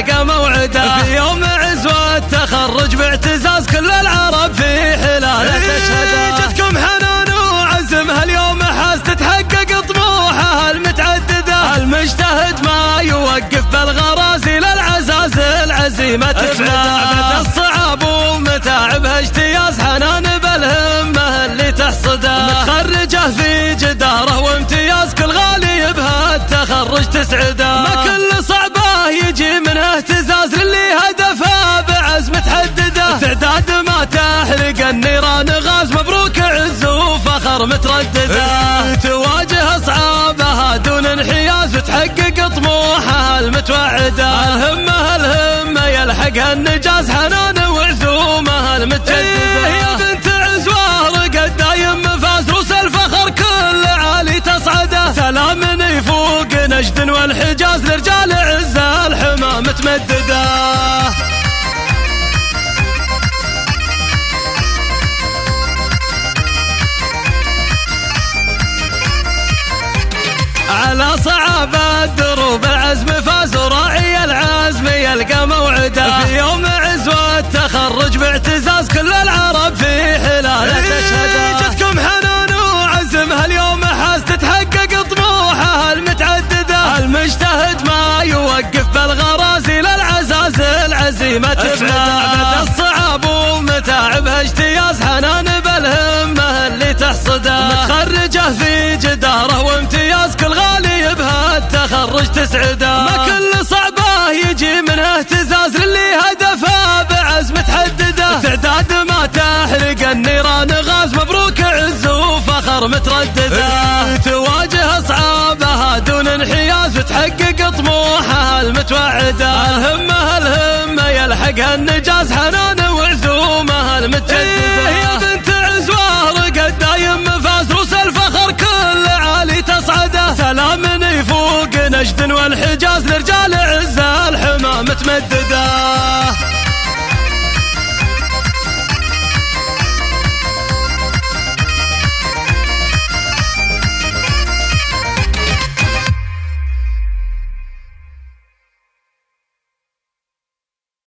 يلقى موعده. في يوم عزوة التخرج باعتزاز كل العرب في حلاله تشهده. جتكم حنان وعزم هاليوم حاس تتحقق طموحه المتعدده. المجتهد ما يوقف بالغرازي للعزاز العزيمة تفعله. الصعاب ومتاعبها اجتياز حنان بالهمة اللي تحصده. متخرجه في جداره وامتياز كل غالي بها التخرج تسعده. ما كل صعبه يجي منه اهتزاز للي هدفه بعزم تحدده. تعداد ما تحرق النيران غاز مبروك عز وفخر متردده. تواجه اصعابها دون انحياز وتحقق طموحها المتوعده. الهمه يلحقها النجاز حنان وعزومها المتجدده. يا بنت عزوة رقد دايم مفاز روس الفخر كل عالي تصعده. سلام يفوق نجد والحجاز لرجال عزة الحمى متمدده. على صعب الدروب العزم فاز وراعي العزم يلقى موعده. في يوم عزوة التخرج باعتزاز كل العرب في حلاله تشهده. جتكم حنان وعزم هاليوم حاس تتحقق طموحها المتعدده. المجتهد ما يوقف بالغرازي للعزاز العزيمة تفعله. الصعاب ومتاعبها اجتياز حنان بالهمة اللي تحصده. متخرجه في جداره وامتياز كل غالي بها التخرج تسعده. ما كل صعبه يجي منه اهتزاز للي هدفه بعزم تحدده. تعداد ما تحرق النيران غاز مبروك عز وفخر متردده. تواجه اصعابها دون انحياز وتحقق طموحها المتوعده. الهمه يلحقها النجاز حنان وعزومها المتجدده. يا بنت عزوة رقد دايم مفاز روس الفخر كل عالي تصعده. سلام يفوق نجد والحجاز لرجال عزة الحمى متمدده.